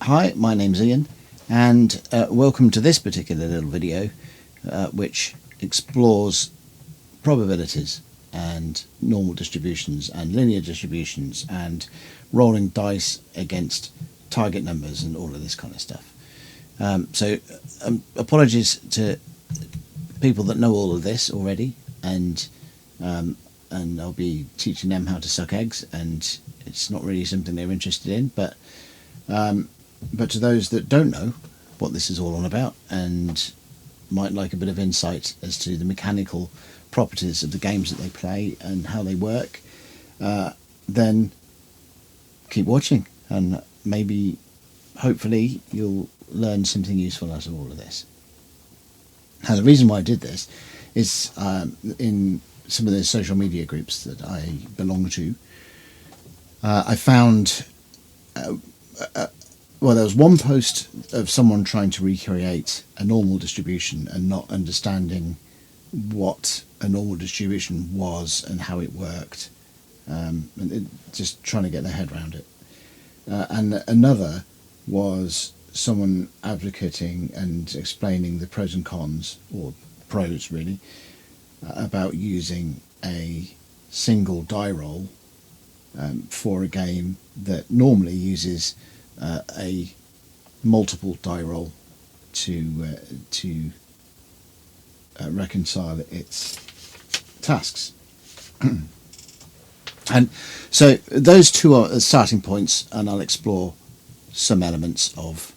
Hi, my name's Ian, and welcome to this particular little video which explores probabilities and normal distributions and linear distributions and rolling dice against target numbers and all of this kind of stuff. So apologies to people that know all of this already, and I'll be teaching them how to suck eggs, and it's not really something they're interested in, but to those that don't know what this is all on about and might like a bit of insight as to the mechanical properties of the games that they play and how they work, then keep watching, and maybe, hopefully, you'll learn something useful out of all of this. Now, the reason why I did this is in some of the social media groups that I belong to, I found well, there was one post of someone trying to recreate a normal distribution and not understanding what a normal distribution was and how it worked, and just trying to get their head around it. And another was someone advocating and explaining the pros and cons, or pros really, about using a single die roll for a game that normally uses a multiple die roll to reconcile its tasks. And so those two are starting points, and I'll explore some elements of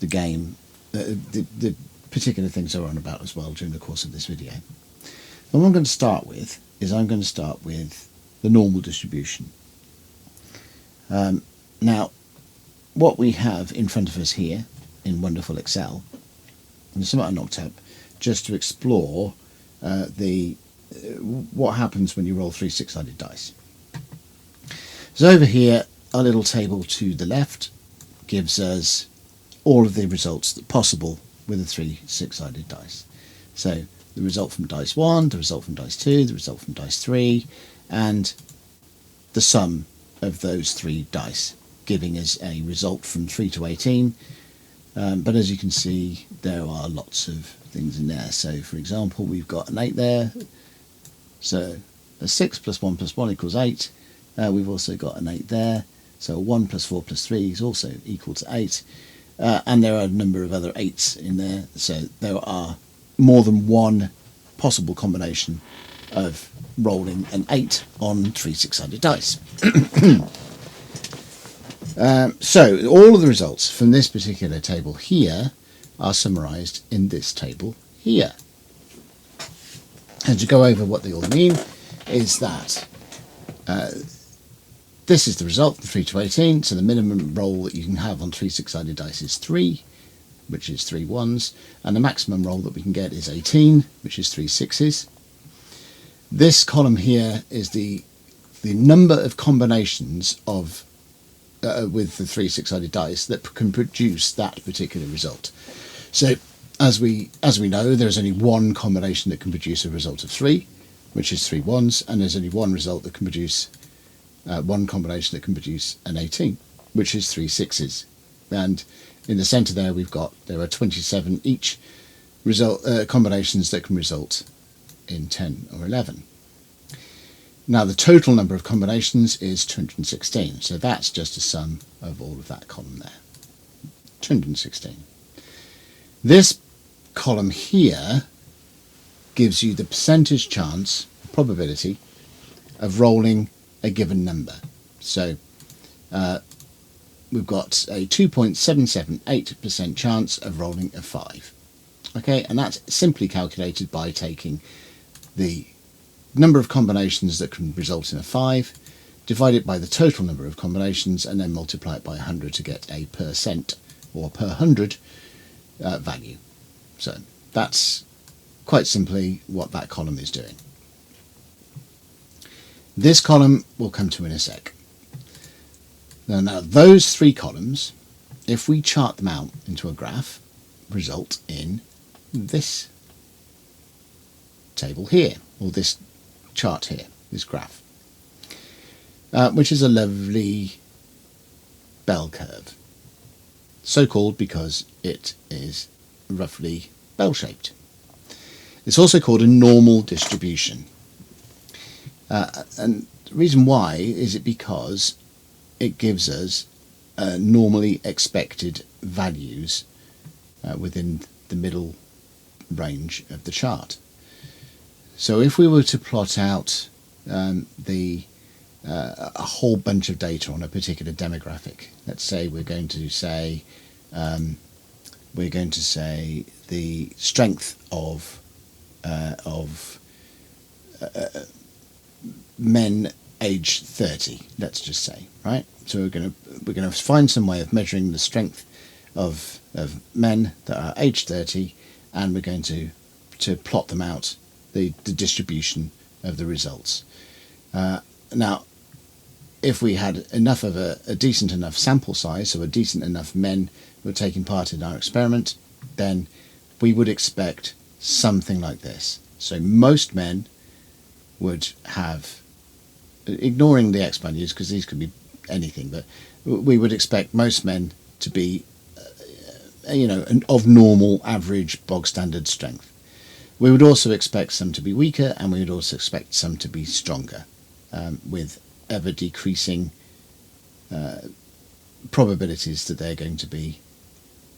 the game, the particular things I'm on about as well during the course of this video. And what I'm going to start with is the normal distribution. Now, what we have in front of us here in wonderful Excel, and something I knocked up just to explore what happens when you roll 3 six-sided dice. So over here, our little table to the left gives us all of the results that possible with the 3 six-sided dice. So the result from dice 1, the result from dice 2, the result from dice 3, and the sum of those 3 dice, giving us a result from 3 to 18. But as you can see, there are lots of things in there. So for example, we've got an 8 there. So a 6 plus 1 plus 1 equals 8. We've also got an 8 there. So 1 plus 4 plus 3 is also equal to 8. And there are a number of other 8s in there. So there are more than one possible combination of rolling an 8 on 3 six-sided dice. So all of the results from this particular table here are summarised in this table here. And to go over what they all mean is that this is the result from 3 to 18. So the minimum roll that you can have on 3 six-sided dice is 3, which is 3 ones, and the maximum roll that we can get is 18, which is 3 sixes. This column here is the number of combinations of with the 3 six-sided dice that can produce that particular result. So as we know, there's only one combination that can produce a result of 3, which is 3 ones, and there's only one result that can produce one combination that can produce an 18, which is 3 sixes. And in the centre there there are 27 each combinations that can result in 10 or 11. Now the total number of combinations is 216, so that's just a sum of all of that column there. 216. This column here gives you the percentage chance, probability, of rolling a given number. So we've got a 2.778% chance of rolling a 5. Okay, and that's simply calculated by taking the number of combinations that can result in a 5, divide it by the total number of combinations, and then multiply it by 100 to get a percent or per 100 value. So that's quite simply what that column is doing. This column we'll come to in a sec. Now those 3 columns, if we chart them out into a graph, result in this table here, or this chart here, this graph, which is a lovely bell curve. so called because it is roughly bell-shaped. It's also called a normal distribution. And the reason why is it because it gives us normally expected values within the middle range of the chart. So if we were to plot out a whole bunch of data on a particular demographic, let's say we're going to say the strength of men aged 30, let's just say, right? So we're going to find some way of measuring the strength of men that are aged 30, and we're going to plot them out, the distribution of the results. Now, if we had enough of a decent enough sample size, so a decent enough men who were taking part in our experiment, then we would expect something like this. So most men would have, ignoring the X values because these could be anything, but we would expect most men to be of normal, average, bog standard strength. We would also expect some to be weaker, and we would also expect some to be stronger, with ever decreasing probabilities that they're going to be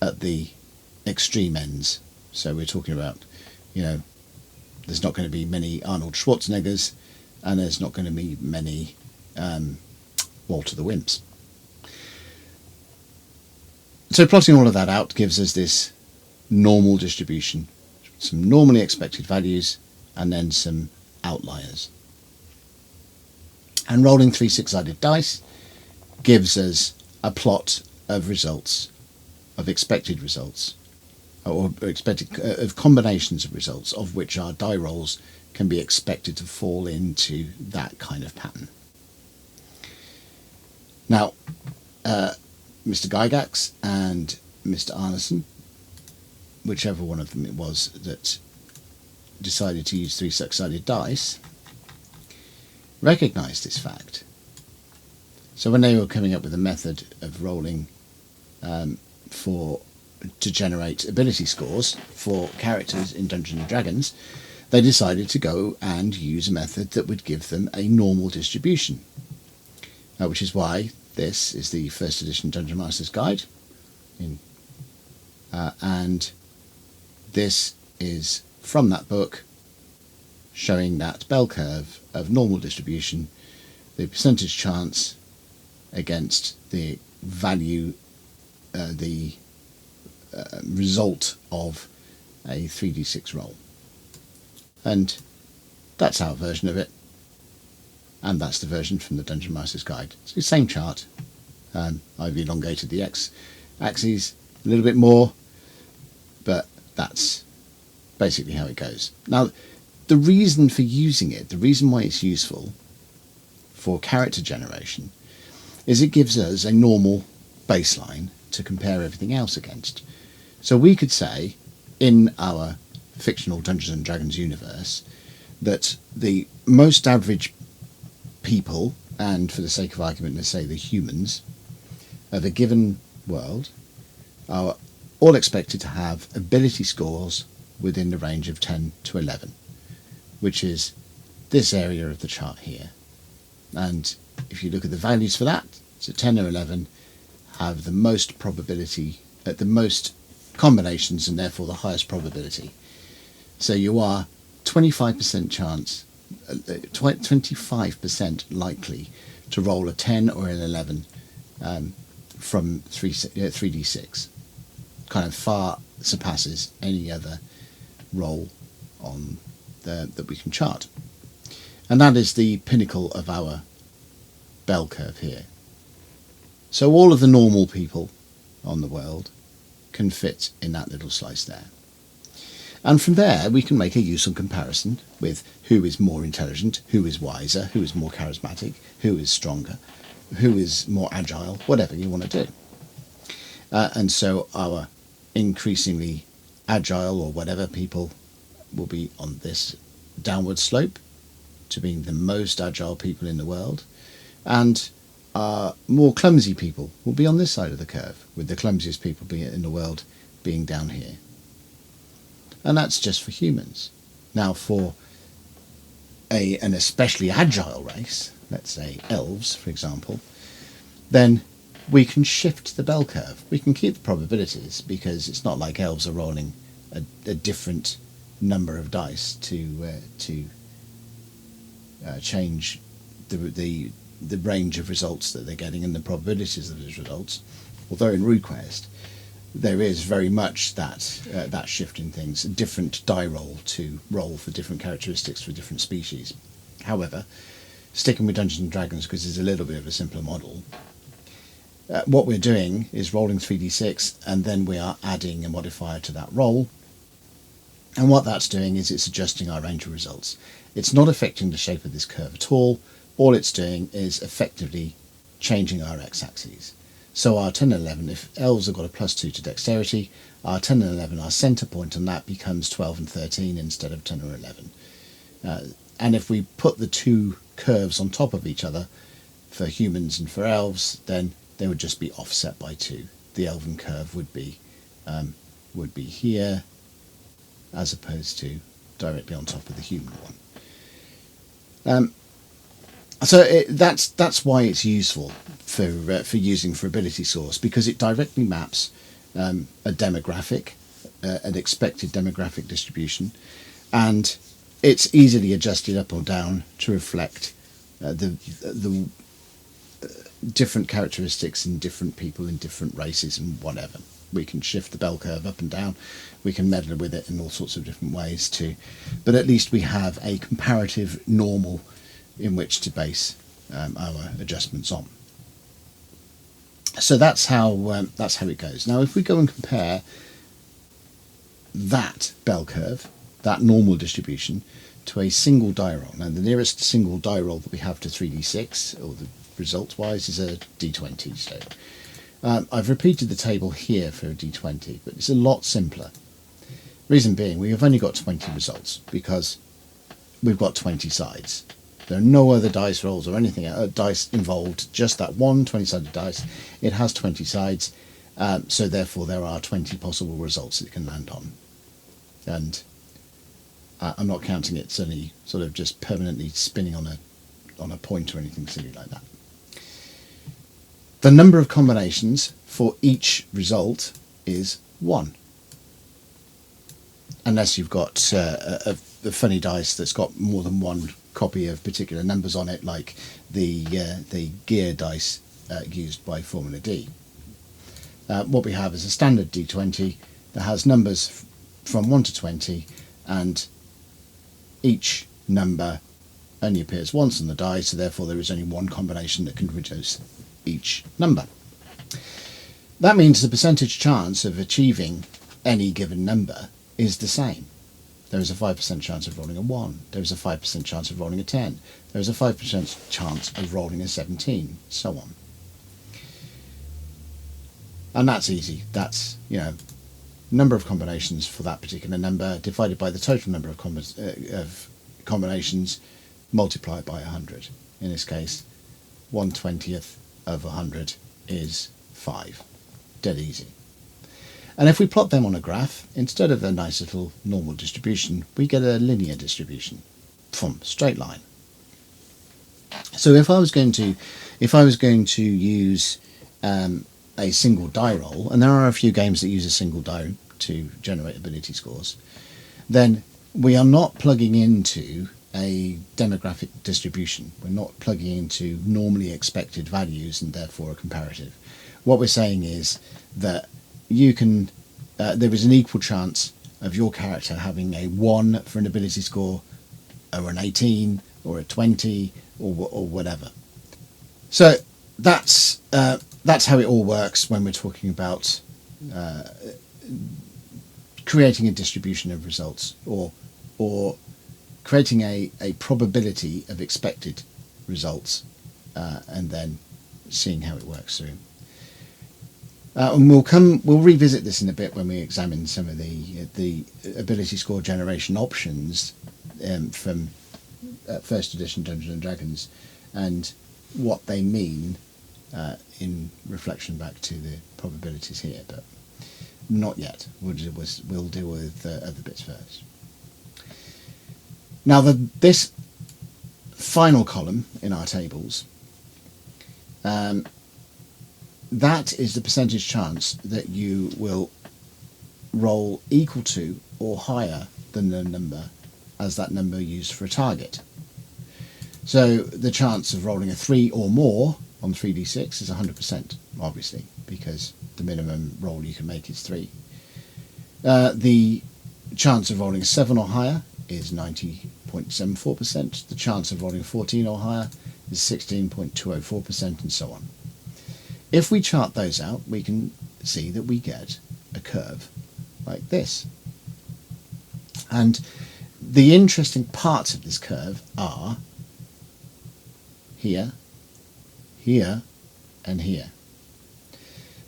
at the extreme ends. So we're talking about, there's not going to be many Arnold Schwarzeneggers, and there's not going to be many Walter the Wimps. So plotting all of that out gives us this normal distribution, some normally expected values, and then some outliers. And rolling 3 six-sided dice gives us a plot of results, of expected results, or expected of combinations of results, of which our die rolls can be expected to fall into that kind of pattern. Now, Mr. Gygax and Mr. Arneson, whichever one of them it was that decided to use 3 six-sided dice, recognised this fact. So when they were coming up with a method of rolling to generate ability scores for characters in Dungeons and Dragons, they decided to go and use a method that would give them a normal distribution, which is why this is the first edition Dungeon Master's Guide, and this is from that book, showing that bell curve of normal distribution, the percentage chance against the value, the result of a 3d6 roll. And that's our version of it, and that's the version from the Dungeon Master's Guide. It's the same chart. I've elongated the x-axis a little bit more, but that's basically how it goes. Now, the reason for using it, the reason why it's useful for character generation, is it gives us a normal baseline to compare everything else against. So we could say, in our fictional Dungeons and Dragons universe, that the most average people, and for the sake of argument, let's say the humans, of a given world, are all expected to have ability scores within the range of 10 to 11, which is this area of the chart here. And if you look at the values for that, so 10 or 11 have the most probability, the most combinations, and therefore the highest probability. So you are 25% chance, 25% likely to roll a 10 or an 11 from 3d6. Kind of far surpasses any other roll on that we can chart. And that is the pinnacle of our bell curve here. So all of the normal people on the world can fit in that little slice there. And from there we can make a useful comparison with who is more intelligent, who is wiser, who is more charismatic, who is stronger, who is more agile, whatever you want to do. And so our increasingly agile or whatever people will be on this downward slope to being the most agile people in the world, and more clumsy people will be on this side of the curve, with the clumsiest people being in the world being down here. And that's just for humans. Now, for an especially agile race, let's say elves, for example, then we can shift the bell curve. We can keep the probabilities, because it's not like elves are rolling a different number of dice to change the range of results that they're getting and the probabilities of those results. Although in RuneQuest there is very much that shift in things, a different die roll to roll for different characteristics for different species. However, sticking with Dungeons and Dragons, because it's a little bit of a simpler model, what we're doing is rolling 3d6, and then we are adding a modifier to that roll. And what that's doing is it's adjusting our range of results. It's not affecting the shape of this curve at all. All it's doing is effectively changing our x-axes. So our 10 and 11, if elves have got a +2 to dexterity, our 10 and 11, our centre point on that becomes 12 and 13 instead of 10 or 11. And if we put the two curves on top of each other, for humans and for elves, then they would just be offset by 2. The elven curve would be here, as opposed to directly on top of the human one. So that's why it's useful for using for ability source, because it directly maps a demographic, an expected demographic distribution, and it's easily adjusted up or down to reflect the different characteristics in different people in different races and whatever. We can shift the bell curve up and down. We can meddle with it in all sorts of different ways too, but at least we have a comparative normal in which to base our adjustments on. So that's how it goes. Now, if we go and compare that bell curve, that normal distribution, to a single die roll. Now, the nearest single die roll that we have to 3d6, or the results-wise, is a d20. So I've repeated the table here for a d20, but it's a lot simpler. Reason being, we have only got 20 results because we've got 20 sides. There are no other dice rolls or anything dice involved, just that one 20-sided dice. It has 20 sides, so therefore there are 20 possible results it can land on. And I'm not counting it any sort of just permanently spinning on a point or anything silly like that. The number of combinations for each result is 1. Unless you've got a funny dice that's got more than one copy of particular numbers on it, like the gear dice used by Formula D. What we have is a standard D20 that has numbers from 1 to 20, and each number only appears once on the die, so therefore there is only one combination that can produce each number. That means the percentage chance of achieving any given number is the same. There is a 5% chance of rolling a 1. There is a 5% chance of rolling a 10. There is a 5% chance of rolling a 17, so on. And that's easy. That's, number of combinations for that particular number divided by the total number of combinations multiplied by 100. In this case, 1/20th of 100 is 5. Dead easy. And if we plot them on a graph, instead of a nice little normal distribution, we get a linear distribution from straight line. So if I was going to use a single die roll, and there are a few games that use a single die to generate ability scores, then we are not plugging into a demographic distribution. We're not plugging into normally expected values and therefore a comparative. What we're saying is that you can there is an equal chance of your character having a 1 for an ability score, or an 18, or a 20, or whatever. So that's how it all works when we're talking about creating a distribution of results, or creating a probability of expected results, and then seeing how it works through. And we'll revisit this in a bit when we examine some of the ability score generation options from first edition Dungeons and Dragons, and what they mean in reflection back to the probabilities here, but not yet. We'll deal with other bits first. Now this final column in our tables, that is the percentage chance that you will roll equal to or higher than the number as that number used for a target. So the chance of rolling a 3 or more on 3d6 is 100%, obviously, because the minimum roll you can make is 3. The chance of rolling a 7 or higher is 90.74%. The chance of rolling a 14 or higher is 16.204%, and so on. If we chart those out, we can see that we get a curve like this. And the interesting parts of this curve are here, here, and here.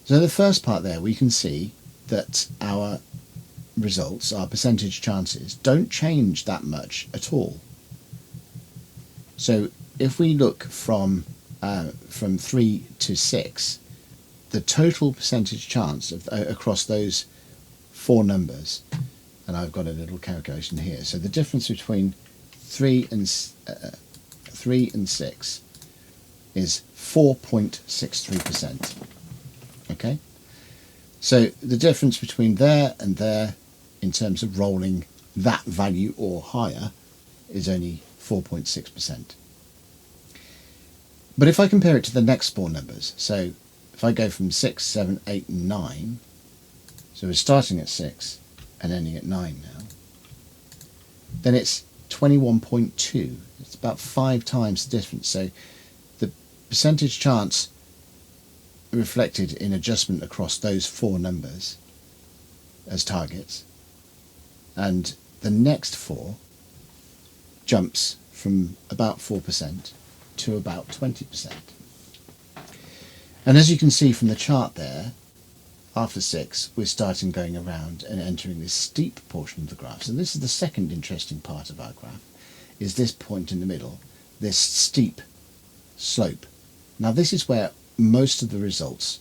So the first part there, we can see that our results, our percentage chances, don't change that much at all. So if we look from 3 to 6, the total percentage chance of across those 4 numbers, and I've got a little calculation here. So the difference between 3 and 6 is 4.63%. Okay, so the difference between there and there in terms of rolling that value or higher is only 4.6%. But if I compare it to the next 4 numbers, so if I go from 6, 7, 8 and 9, so we're starting at 6 and ending at 9 now, then it's 21.2. It's about 5 times the difference. So the percentage chance reflected in adjustment across those 4 numbers as targets, and the next 4 jumps from about 4% to about 20%. And as you can see from the chart there, after 6 we're starting going around and entering this steep portion of the graph. So this is the second interesting part of our graph, is this point in the middle, this steep slope. Now this is where most of the results,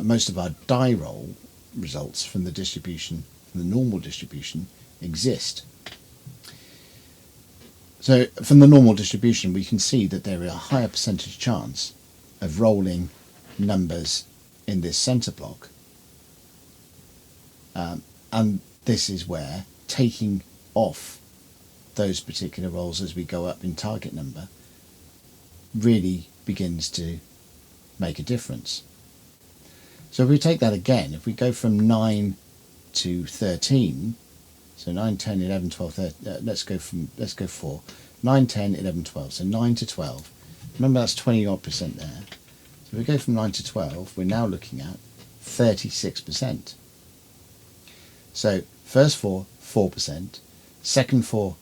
most of our die roll results from the distribution, from the normal distribution, exist. So from the normal distribution we can see that there is a higher percentage chance of rolling numbers in this centre block, and this is where taking off those particular rolls as we go up in target number really begins to make a difference. So if we take that again, if we go from 9 to 13, so 9, 10, 11, 12, 13, let's go 4, 9, 10, 11, 12, so 9 to 12. Remember that's 20% there. So if we go from 9 to 12, we're now looking at 36%. So first 4, 4%, second 4,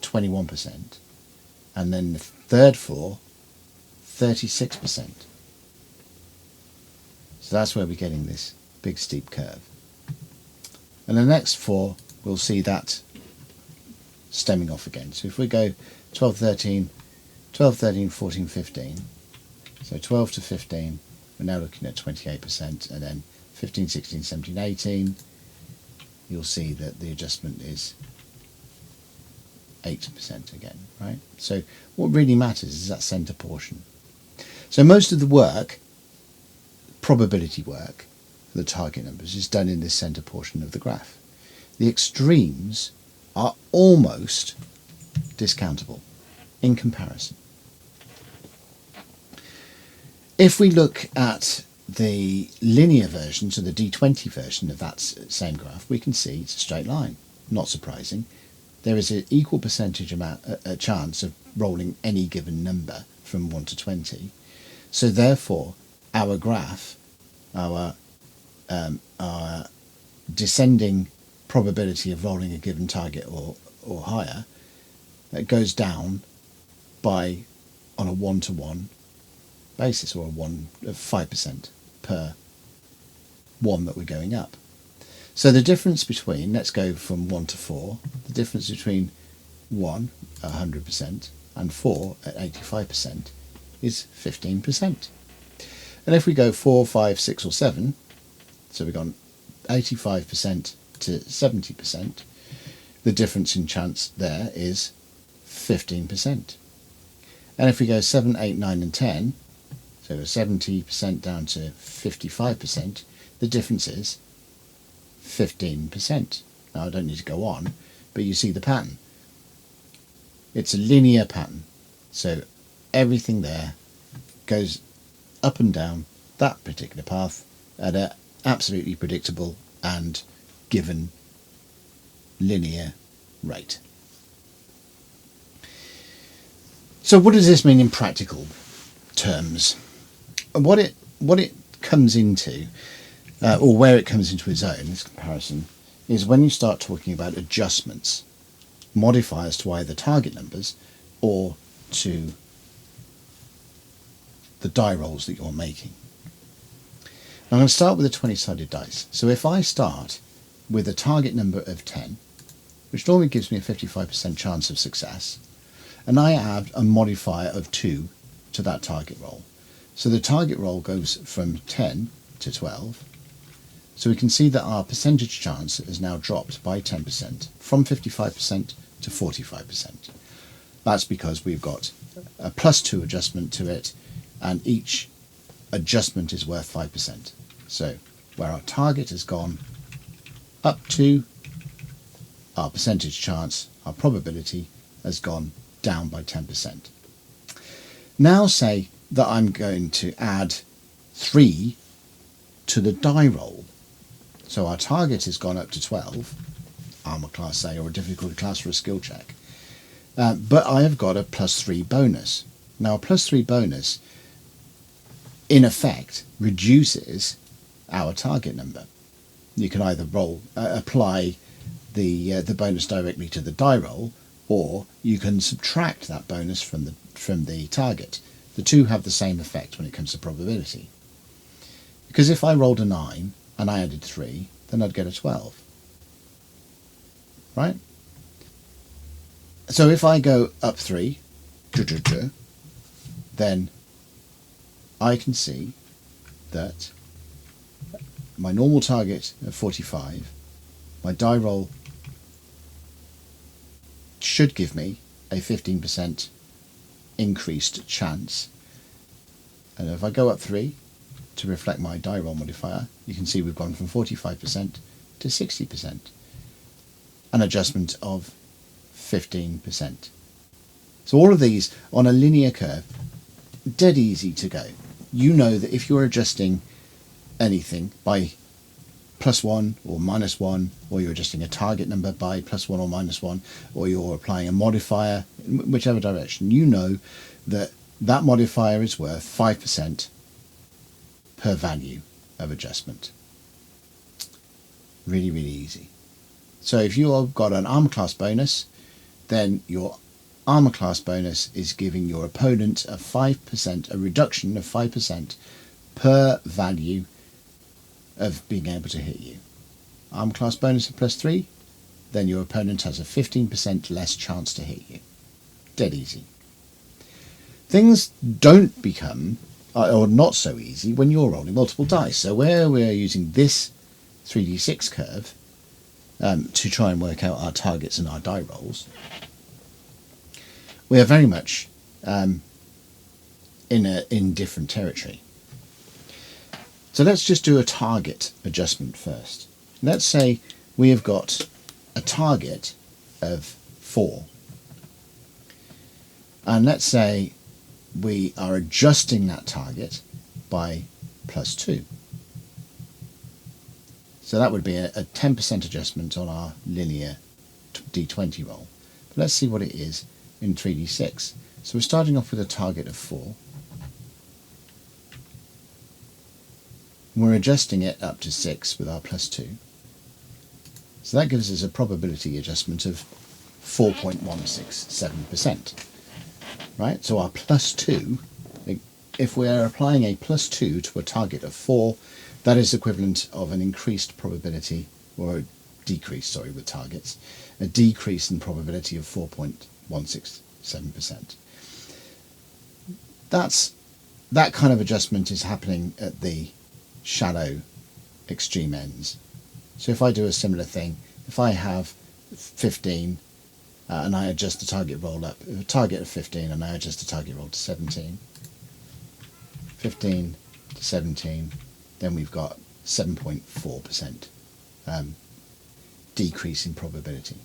21%, and then the third 4, 36%. So that's where we're getting this big steep curve. And the next 4, we'll see that stemming off again. So if we go 12, 13, 12, 13, 14, 15, so 12 to 15, we're now looking at 28%, and then 15, 16, 17, 18, you'll see that the adjustment is 8% again, right? So what really matters is that centre portion. So most of the work, probability work, for the target numbers is done in this centre portion of the graph. The extremes are almost discountable in comparison. If we look at the linear version, so the D20 version of that same graph, we can see it's a straight line. Not surprising. There is an equal percentage a chance of rolling any given number from 1 to 20. So therefore, our graph, our descending probability of rolling a given target or higher, that goes down by on a 1-to-1 basis, or a 5% per 1 that we're going up. So the difference between, let's go from 1 to 4, the difference between 1 at 100% and 4 at 85% is 15%. And if we go 4, 5, 6 or 7, so we've gone 85% to 70%, the difference in chance there is 15%. And if we go 7, 8, 9 and 10, so 70% down to 55%, the difference is 15%. Now I don't need to go on, but you see the pattern. It's a linear pattern, so everything there goes up and down that particular path at an absolutely predictable and given linear rate. So what does this mean in practical terms? What it comes into, or where it comes into its own, this comparison, is when you start talking about adjustments, modifiers to either target numbers or to the die rolls that you're making. I'm going to start with a 20-sided dice. So if I start with a target number of 10, which normally gives me a 55% chance of success, and I add a modifier of 2 to that target roll. So the target roll goes from 10 to 12. So we can see that our percentage chance has now dropped by 10%, from 55% to 45%. That's because we've got a +2 adjustment to it, and each adjustment is worth 5%. So where our target has gone up to, our percentage chance, our probability, has gone down by 10%. Now say that I'm going to add 3 to the die roll. So our target has gone up to 12, armor class A or a difficulty class for a skill check. But I have got a +3 bonus. Now a +3 bonus in effect reduces our target number. You can either apply the bonus directly to the die roll, or you can subtract that bonus from the target. The two have the same effect when it comes to probability. Because if I rolled a 9 and I added 3, then I'd get a 12. Right? So if I go up 3, then I can see that my normal target of 45, my die roll should give me a 15% increased chance. And if I go up 3 to reflect my die roll modifier, you can see we've gone from 45% to 60%. An adjustment of 15%. So all of these on a linear curve, dead easy to go. You know that if you're adjusting anything by +1 or -1, or you're adjusting a target number by +1 or -1, or you're applying a modifier, in whichever direction, you know that that modifier is worth 5% per value of adjustment. Really, really easy. So if you've got an armor class bonus, then your armor class bonus is giving your opponent a 5%, a reduction of 5% per value of being able to hit you. Armor class bonus of +3, then your opponent has a 15% less chance to hit you. Dead easy. Things don't become, or not so easy, when you're rolling multiple dice. So where we're using this 3d6 curve to try and work out our targets and our die rolls, we are very much in different territory. So let's just do a target adjustment first. Let's say we have got a target of 4. And let's say we are adjusting that target by +2. So that would be a 10% adjustment on our linear d20 roll. But let's see what it is in 3d6. So we're starting off with a target of 4. We're adjusting it up to 6 with our +2. So that gives us a probability adjustment of 4.167%. Right? So our +2, if we're applying a +2 to a target of 4, that is equivalent of an increased probability, or a decrease, sorry, with targets, a decrease in probability of 4.167%. that kind of adjustment is happening at the shallow extreme ends. So if I do a similar thing, if I have 15 and I adjust the target roll up, a target of 15 and I adjust the target roll to 17, 15 to 17, then we've got 7.4% decrease in probability.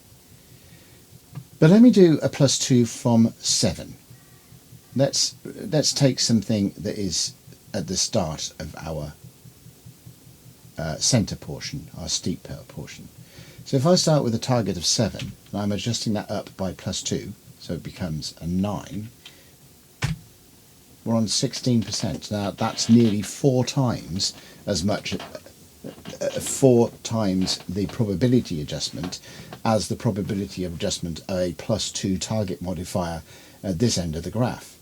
But let me do a +2 from 7. Let's take something that is at the start of our centre portion, our steep portion. So if I start with a target of 7, and I'm adjusting that up by +2, so it becomes a 9, we're on 16%. Now that's nearly 4 times as much, 4 times the probability adjustment as the probability of adjustment of a +2 target modifier at this end of the graph.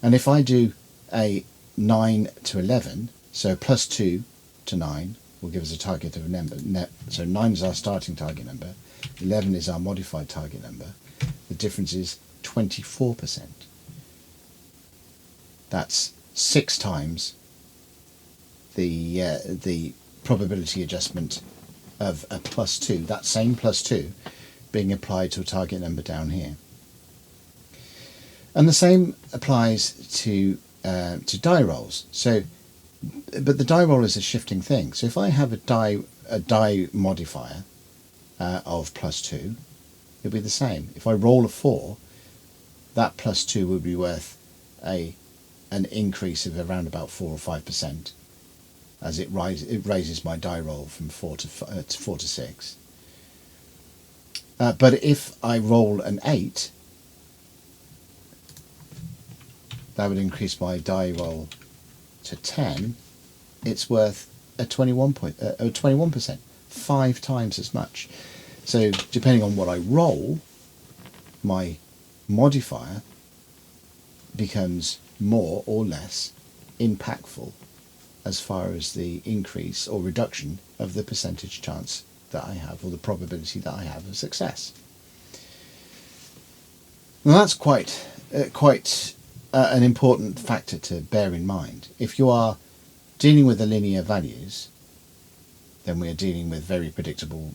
And if I do a 9 to 11, so +2 to 9 will give us a target of a number. So 9 is our starting target number, 11 is our modified target number. The difference is 24%. That's 6 times the probability adjustment of a +2, that same +2 being applied to a target number down here. And the same applies to die rolls. So, but the die roll is a shifting thing. So if I have a die modifier of +2, it'll be the same. If I roll a 4, that +2 would be worth an increase of around about 4 or 5%, as it raises my die roll from 4 to 6. But if I roll an 8, that would increase my die roll to 10. It's worth a 21%, 5 times as much. So depending on what I roll, my modifier becomes more or less impactful as far as the increase or reduction of the percentage chance that I have, or the probability that I have of success. Now that's quite an important factor to bear in mind. If you are dealing with the linear values, then we are dealing with very predictable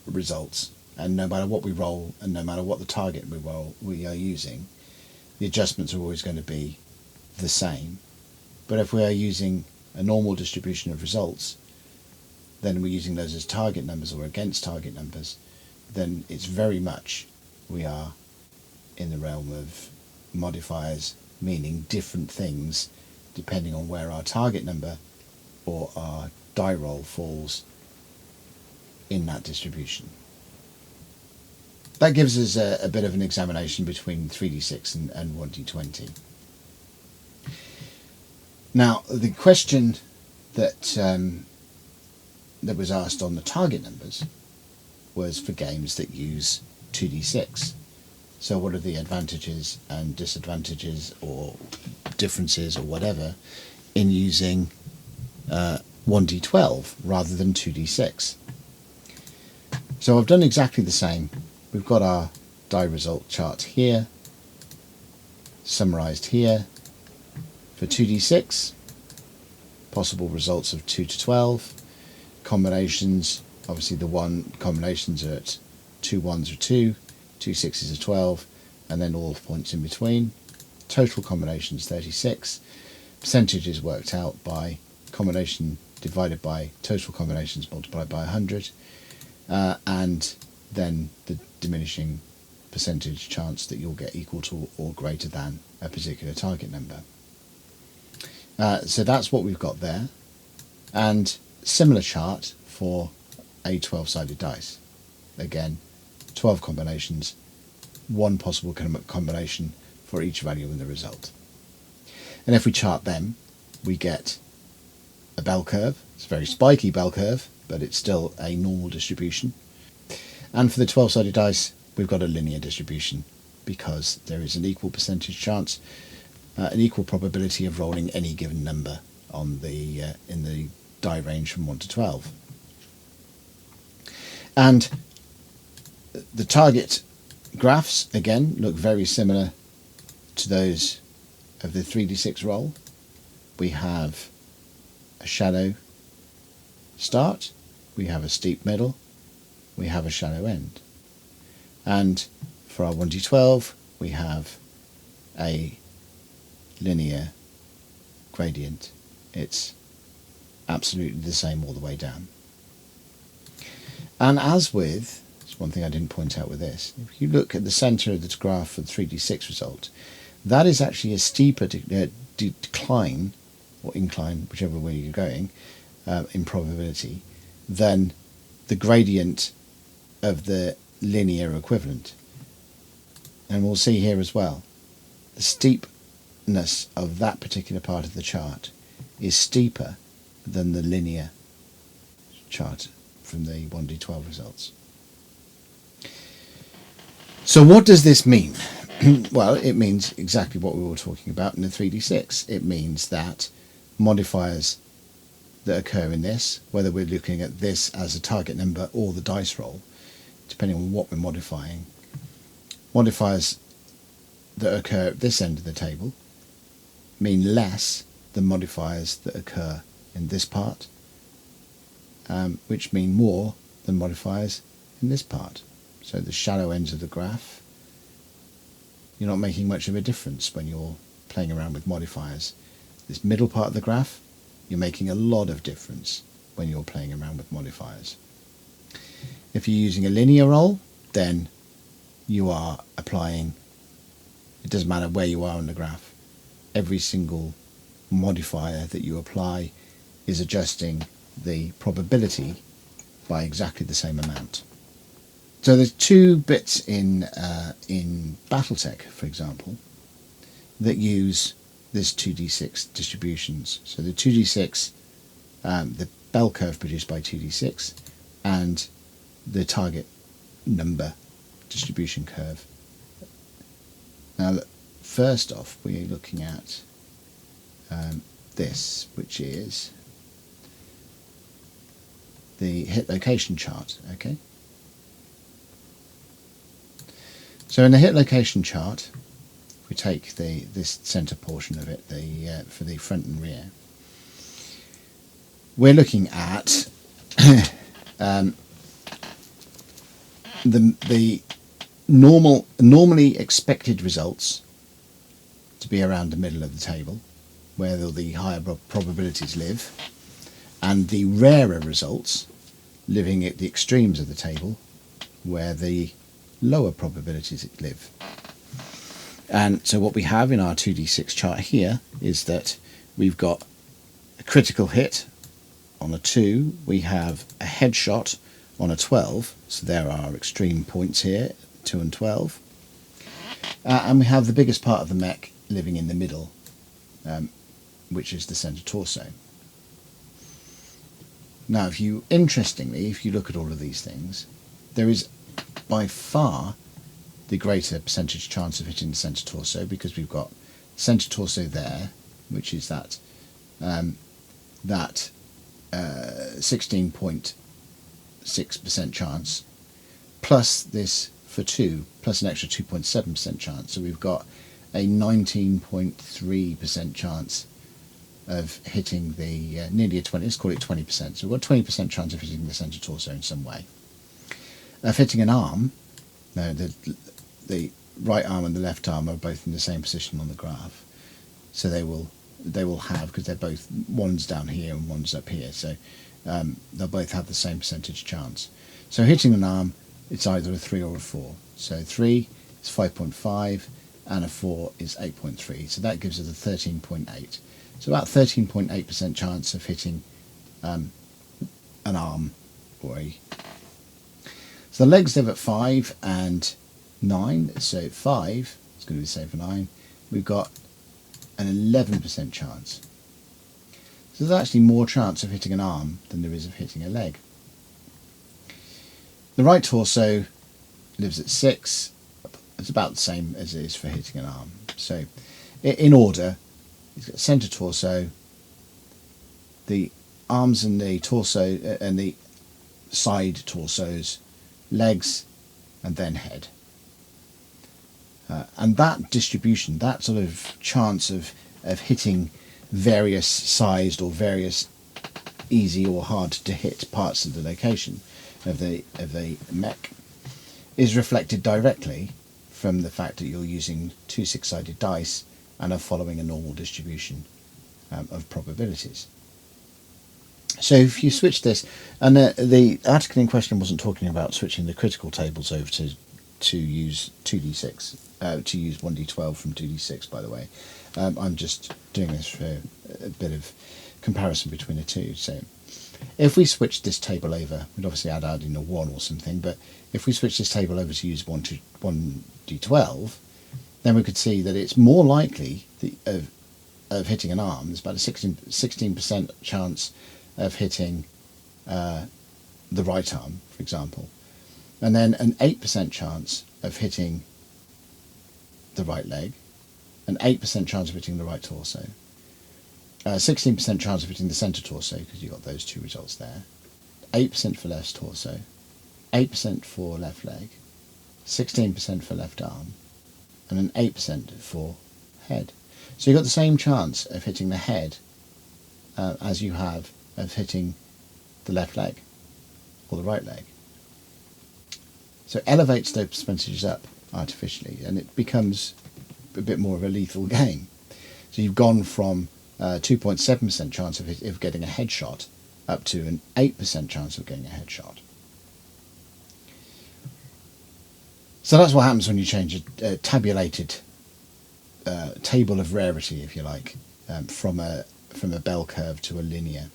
results, and no matter what we roll and no matter what the target we are using, the adjustments are always going to be the same. But if we are using a normal distribution of results, then we're using those as target numbers or against target numbers, then it's very much we are in the realm of modifiers meaning different things depending on where our target number or our die roll falls in that distribution. That gives us a bit of an examination between 3d6 and 1d20. Now, the question that was asked on the target numbers was for games that use 2d6. So what are the advantages and disadvantages or differences or whatever in using 1d12 rather than 2d6? So I've done exactly the same. We've got our die result chart here, summarized here. For 2d6, possible results of 2 to 12, combinations, obviously the combinations are at 2 1s are 2, 2 6s are 12, and then all the points in between. Total combinations 36, percentages worked out by combination divided by total combinations multiplied by 100, and then the diminishing percentage chance that you'll get equal to or greater than a particular target number. So that's what we've got there, and similar chart for a 12-sided dice. Again, 12 combinations, one possible combination for each value in the result. And if we chart them, we get a bell curve. It's a very spiky bell curve, but it's still a normal distribution. And for the 12-sided dice, we've got a linear distribution because there is an equal percentage chance, an equal probability of rolling any given number on the in the die range from 1 to 12. And the target graphs, again, look very similar to those of the 3d6 roll, we have a shallow start, we have a steep middle, we have a shallow end. And for our 1d12, we have a linear gradient. It's absolutely the same all the way down. And as with, it's one thing I didn't point out with this, if you look at the centre of the graph for the 3d6 result, that is actually a steeper decline, or incline, whichever way you're going, in probability, than the gradient of the linear equivalent. And we'll see here as well, the steepness of that particular part of the chart is steeper than the linear chart from the 1d12 results. So what does this mean? Well, it means exactly what we were talking about in the 3d6. It means that modifiers that occur in this, whether we're looking at this as a target number or the dice roll, depending on what we're modifying, modifiers that occur at this end of the table mean less than modifiers that occur in this part, which mean more than modifiers in this part. So the shallow ends of the graph, you're not making much of a difference when you're playing around with modifiers. This middle part of the graph, you're making a lot of difference when you're playing around with modifiers. If you're using a linear roll, then you are applying, it doesn't matter where you are on the graph, every single modifier that you apply is adjusting the probability by exactly the same amount. So there's two bits in Battletech, for example, that use this 2d6 distributions. So the 2d6, the bell curve produced by 2d6, and the target number distribution curve. Now, first off, we're looking at this, which is the hit location chart. Okay. So in the hit location chart, if we take this centre portion of it, for the front and rear, we're looking at the normally expected results to be around the middle of the table, where the higher probabilities live, and the rarer results living at the extremes of the table, where the lower probabilities live. And so what we have in our 2d6 chart here is that we've got a critical hit on a 2, we have a headshot on a 12, so there are our extreme points here, 2 and 12, and we have the biggest part of the mech living in the middle, which is the centre torso. Now, interestingly, if you look at all of these things, there is by far the greater percentage chance of hitting the centre torso, because we've got centre torso there, which is that 16.6% chance, plus this for 2, plus an extra 2.7% chance. So we've got a 19.3% chance of hitting the nearly a 20. Let's call it 20%. So we've got a 20% chance of hitting the centre torso in some way. Of hitting an arm, no, the right arm and the left arm are both in the same position on the graph, so they will have, because they're both, one's down here and one's up here, so they'll both have the same percentage chance. So hitting an arm, it's either a 3 or a 4. So 3 is 5.5 and a 4 is 8.3, so that gives us a 13.8. So about 13.8% chance of hitting an arm or a. So the legs live at 5 and 9, so 5 is going to be the same for 9. We've got an 11% chance. So there's actually more chance of hitting an arm than there is of hitting a leg. The right torso lives at 6. It's about the same as it is for hitting an arm. So in order, you've got centre torso, the arms and the torso and the side torsos, legs, and then head. And that distribution, that sort of chance of hitting various sized or various easy or hard to hit parts of the location of the mech, is reflected directly from the fact that you're using two six-sided dice and are following a normal distribution of probabilities. So if you switch this, and the article in question wasn't talking about switching the critical tables over to use 2d6, to use 1d12 from 2d6, by the way. I'm just doing this for a bit of comparison between the two. So if we switch this table over, we'd obviously add in a 1 or something, but if we switch this table over to use 1d12, then we could see that it's more likely of hitting an arm. There's about a 16% chance of hitting the right arm, for example, and then an 8% chance of hitting the right leg, an 8% chance of hitting the right torso, 16% chance of hitting the centre torso, because you got those two results there, 8% for left torso, 8% for left leg, 16% for left arm, and an 8% for head. So you've got the same chance of hitting the head as you have of hitting the left leg or the right leg. So it elevates those percentages up artificially, and it becomes a bit more of a lethal game. So you've gone from 2.7% chance of getting a headshot up to an 8% chance of getting a headshot. So that's what happens when you change a tabulated table of rarity, if you like, from a bell curve to a linear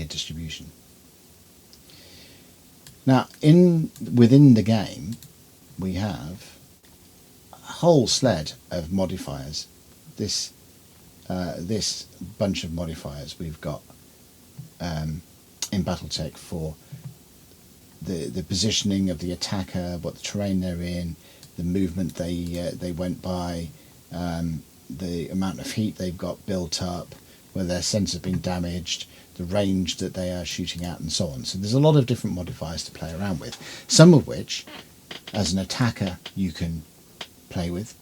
distribution. Now, within the game, we have a whole sled of modifiers. This bunch of modifiers we've got in BattleTech for the positioning of the attacker, what the terrain they're in, the movement they went by, the amount of heat they've got built up, whether their sensors have been damaged, the range that they are shooting at, and so on. So there's a lot of different modifiers to play around with, some of which, as an attacker, you can play with,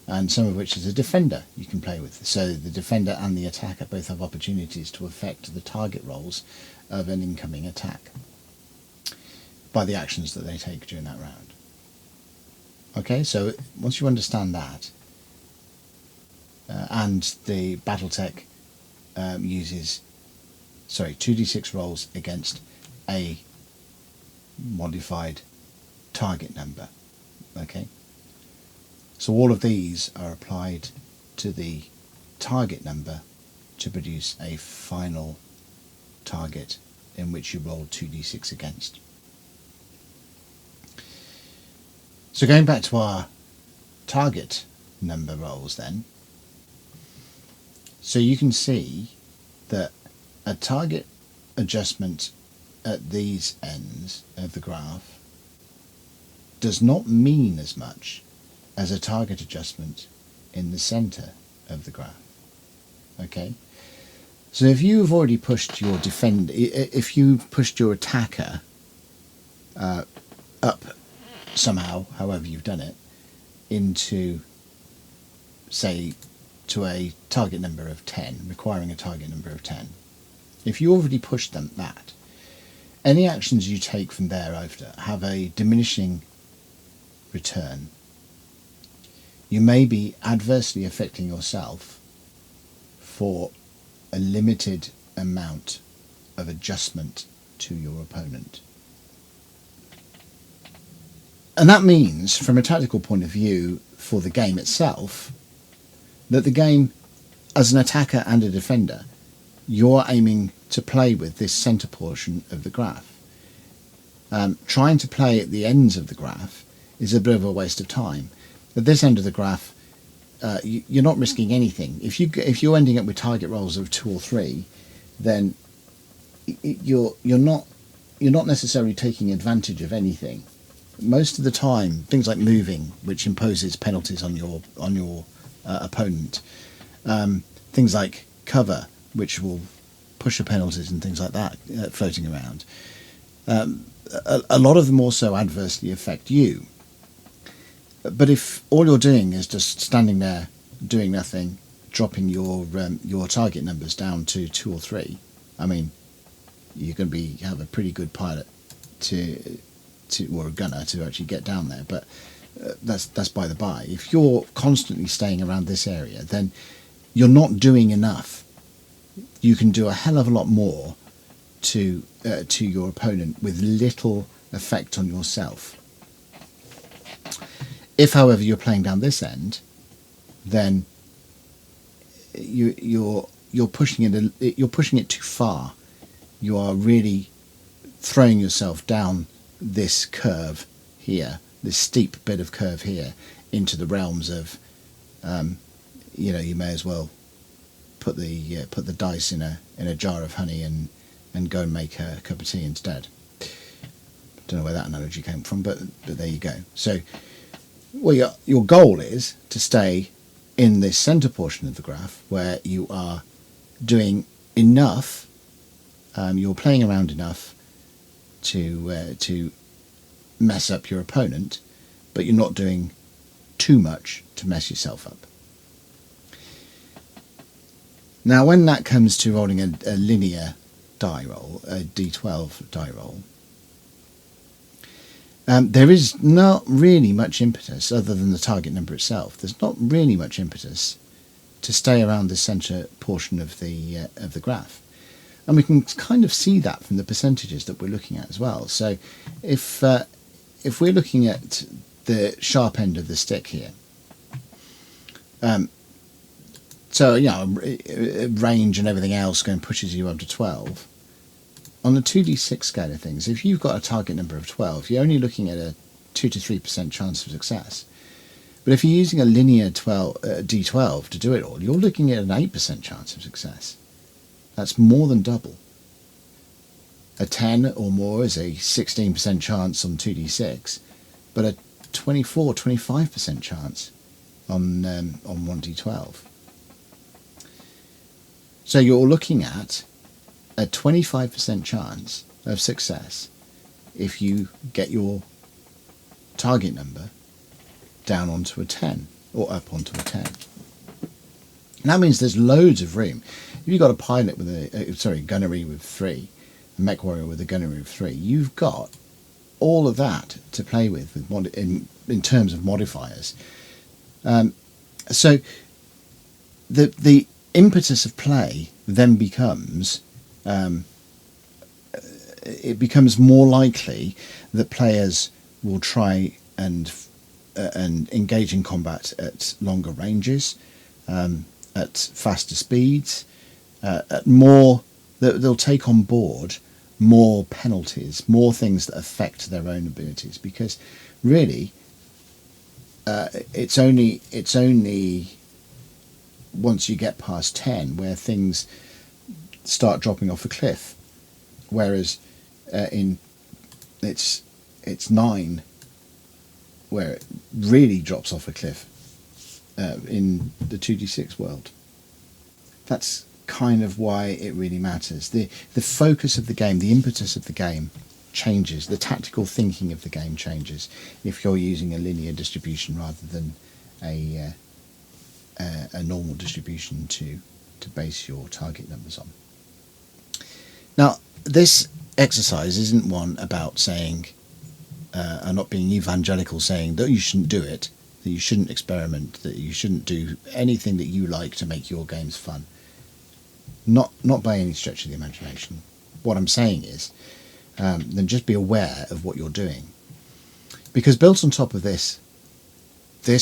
and some of which, as a defender, you can play with. So the defender and the attacker both have opportunities to affect the target rolls of an incoming attack by the actions that they take during that round. Okay, so once you understand that, and the BattleTech uses 2d6 rolls against a modified target number. Okay, so all of these are applied to the target number to produce a final target in which you roll 2d6 against. So going back to our target number rolls then, so you can see that a target adjustment at these ends of the graph does not mean as much as a target adjustment in the center of the graph. Okay, so if you've already pushed your if you've pushed your attacker up somehow, however you've done it, into, say, to a target number of 10, requiring a target number of 10. If you already pushed them that, any actions you take from thereafter have a diminishing return. You may be adversely affecting yourself for a limited amount of adjustment to your opponent. And that means, from a tactical point of view for the game itself, that the game, as an attacker and a defender, you're aiming to play with this centre portion of the graph. Trying to play at the ends of the graph is a bit of a waste of time. At this end of the graph, you're not risking anything. If you're ending up with target rolls of 2 or 3, then you're not necessarily taking advantage of anything. Most of the time, things like moving, which imposes penalties on your opponent, things like cover, which will push your penalties and things like that floating around, a lot of them also adversely affect you. But if all you're doing is just standing there doing nothing, dropping your target numbers down to 2 or 3, I mean, you're going to have a pretty good pilot to or a gunner to actually get down there. But that's by the by. If you're constantly staying around this area, then you're not doing enough. You can do a hell of a lot more to your opponent with little effect on yourself. If, however, you're playing down this end, then you're pushing it too far. You are really throwing yourself down this curve here, this steep bit of curve here, into the realms of, you may as well put the dice in a jar of honey and go and make a cup of tea instead. Don't know where that analogy came from, but there you go. So, well, your goal is to stay in this center portion of the graph where you are doing enough. You're playing around enough to mess up your opponent, but you're not doing too much to mess yourself up. Now, when that comes to rolling a linear die roll, a d12 die roll, there is not really much impetus other than the target number itself. There's not really much impetus to stay around the centre portion of the graph, and we can kind of see that from the percentages that we're looking at as well. So, if we're looking at the sharp end of the stick here, so range and everything else going pushes you up to 12. On the 2d6 scale of things, if you've got a target number of 12, you're only looking at a 2 to 3% chance of success. But if you're using a linear d12 to do it all, you're looking at an 8% chance of success. That's more than double. A 10 or more is a 16% chance on 2d6, but a 24-25% chance on 1d12. So you're looking at a 25% chance of success if you get your target number down onto a 10 or up onto a 10. And that means there's loads of room. If you've got a pilot with gunnery with 3, a mech warrior with a gunnery of 3, you've got all of that to play with in terms of modifiers. So the impetus of play then becomes it becomes more likely that players will try and engage in combat at longer ranges, at faster speeds, at more. They'll take on board more penalties, more things that affect their own abilities, because really, it's only once you get past 10 where things start dropping off a cliff, whereas it's 9 where it really drops off a cliff in the 2d6 world. That's kind of why it really matters. The focus of the game, the impetus of the game changes. The tactical thinking of the game changes if you're using a linear distribution rather than a normal distribution to base your target numbers on. Now, this exercise isn't one about saying, and not being evangelical, saying that you shouldn't do it, that you shouldn't experiment, that you shouldn't do anything that you like to make your games fun. Not by any stretch of the imagination. What I'm saying is, then just be aware of what you're doing, because built on top of this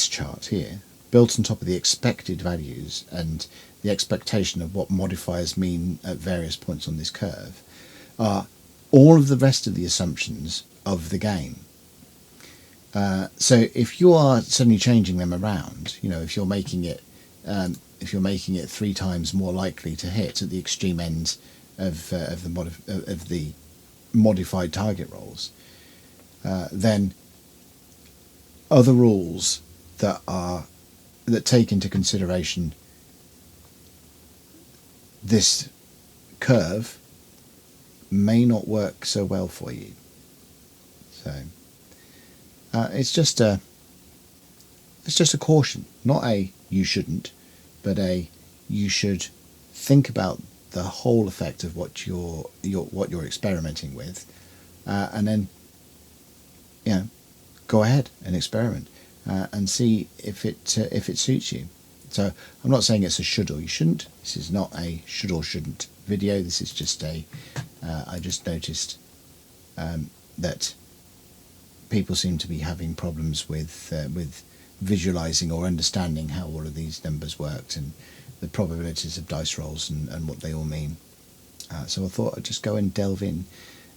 chart here, built on top of the expected values and the expectation of what modifiers mean at various points on this curve, are all of the rest of the assumptions of the game. So if you are suddenly changing them around, if you're making it 3 times more likely to hit at the extreme ends of the modified target rolls, then other rules that take into consideration this curve may not work so well for you. So it's just a It's just a caution, not a you shouldn't, but a you should think about the whole effect of what you're experimenting with, and then go ahead and experiment and see if it suits you. So I'm not saying it's a should or you shouldn't. This is not a should or shouldn't video. This is just I just noticed that people seem to be having problems with visualizing or understanding how all of these numbers worked and the probabilities of dice rolls and what they all mean. So I thought I'd just go and delve in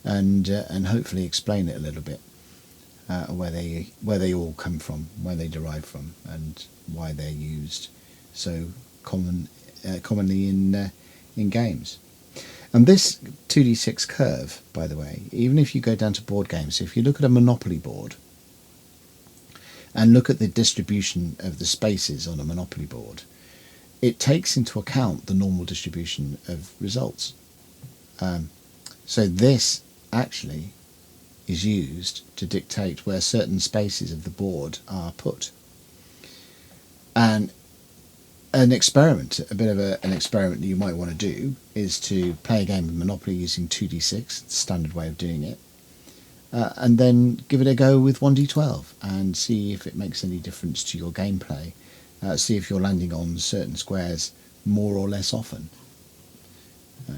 and hopefully explain it a little bit, where they all come from, where they derive from, and why they're used so commonly in games. And this 2d6 curve, by the way, even if you go down to board games, if you look at a Monopoly board and look at the distribution of the spaces on a Monopoly board, it takes into account the normal distribution of results. So this actually is used to dictate where certain spaces of the board are put. And an experiment, a bit of an experiment that you might want to do, is to play a game of Monopoly using 2d6, the standard way of doing it, and then give it a go with 1d12 and see if it makes any difference to your gameplay. See if you're landing on certain squares more or less often.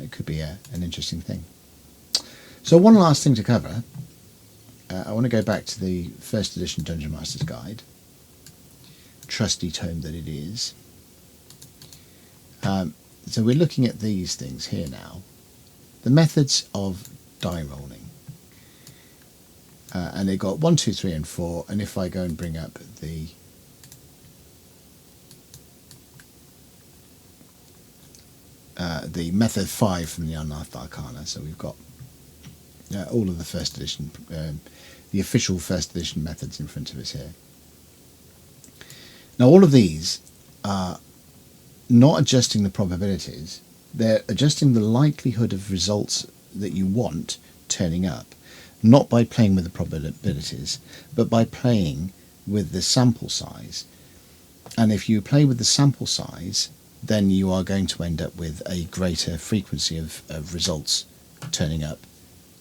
It could be an interesting thing. So one last thing to cover. I want to go back to the first edition Dungeon Master's Guide, trusty tome that it is. So we're looking at these things here now. The methods of die rolling. And they've got 1, 2, 3 and 4, and if I go and bring up the method 5 from the Unearthed Arcana, so we've got all of the first edition, the official first edition methods in front of us here. Now all of these are not adjusting the probabilities, they're adjusting the likelihood of results that you want turning up, not by playing with the probabilities, but by playing with the sample size. And if you play with the sample size, then you are going to end up with a greater frequency of results turning up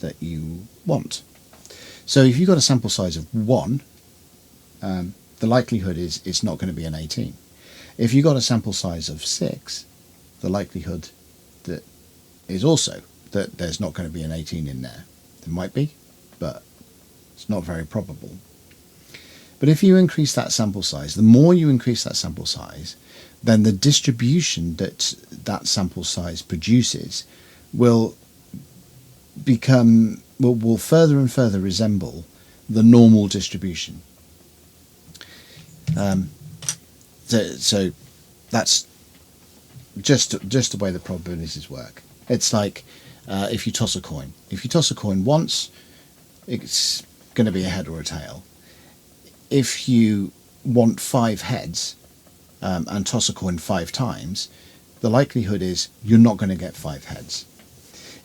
that you want. So if you've got a sample size of 1, the likelihood is it's not going to be an 18. If you've got a sample size of 6, the likelihood that is also that there's not going to be an 18 in there. There might be, but it's not very probable. But if you increase that sample size, the more you increase that sample size, then the distribution that that sample size produces will further and further resemble the normal distribution. So that's just the way the probabilities work. It's like if you toss a coin. If you toss a coin once, it's going to be a head or a tail. If you want 5 heads and toss a coin 5 times, the likelihood is you're not going to get 5 heads.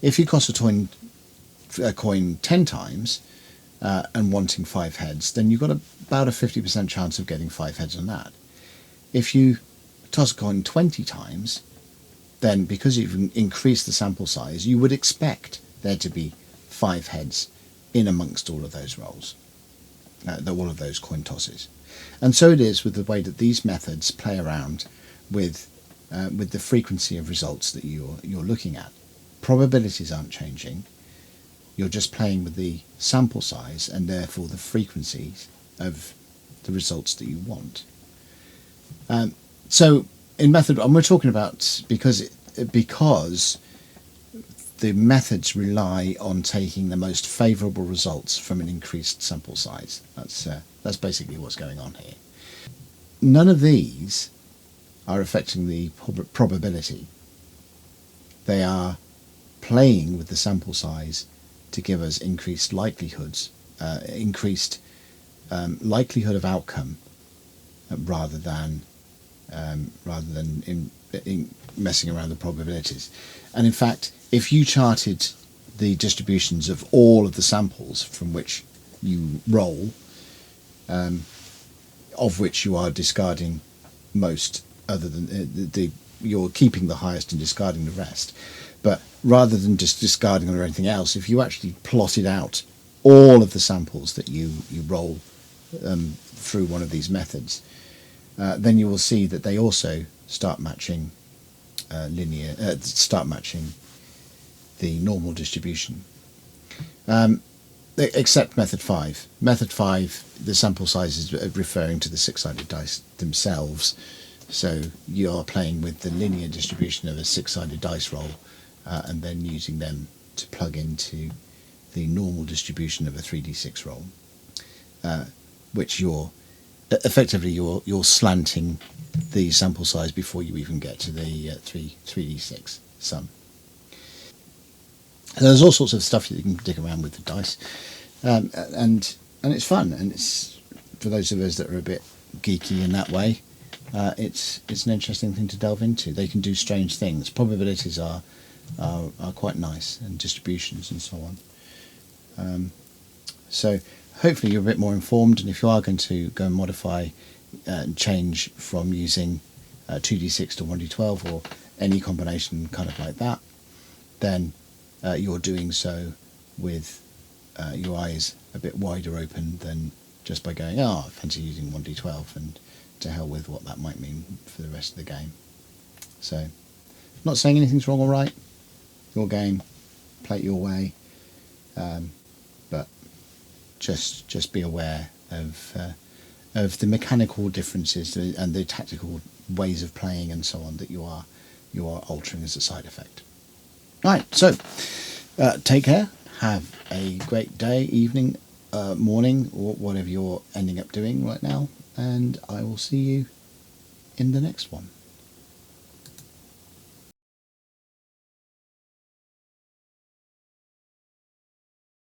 If you toss a coin 10 times and wanting 5 heads, then you've got about a 50% chance of getting 5 heads on that. If you toss a coin 20 times, then because you've increased the sample size, you would expect there to be 5 heads in amongst all of those rolls, all of those coin tosses. And so it is with the way that these methods play around with the frequency of results that you're looking at. Probabilities aren't changing. You're just playing with the sample size and therefore the frequencies of the results that you want. So in method, and we're talking about because the methods rely on taking the most favourable results from an increased sample size. That's basically what's going on here. None of these are affecting the probability. They are playing with the sample size to give us increased likelihoods, likelihood of outcome, rather than in messing around the probabilities. And in fact, if you charted the distributions of all of the samples from which you roll of which you are discarding most, other than you're keeping the highest and discarding the rest. But rather than just discarding or anything else, if you actually plotted out all of the samples that you roll through one of these methods, then you will see that they also start matching start matching the normal distribution. Except method 5. Method 5, the sample size is referring to the six-sided dice themselves. So you are playing with the linear distribution of a six-sided dice roll, and then using them to plug into the normal distribution of a 3d6 roll, which you're effectively you're slanting the sample size before you even get to the 3d6 sum. So there's all sorts of stuff that you can dig around with the dice, and it's fun, and it's, for those of us that are a bit geeky in that way, it's an interesting thing to delve into. They can do strange things. Probabilities are quite nice, and distributions and so on. So hopefully you're a bit more informed, and if you are going to go and modify and change from using 2d6 to 1d12 or any combination kind of like that, then you're doing so with your eyes a bit wider open than just by going, I fancy using 1d12, and to hell with what that might mean for the rest of the game. So, I'm not saying anything's wrong or right. Your game, play it your way, but just be aware of the mechanical differences and the tactical ways of playing and so on that you are altering as a side effect. Right, so take care, have a great day, evening, morning, or whatever you're ending up doing right now, and I will see you in the next one.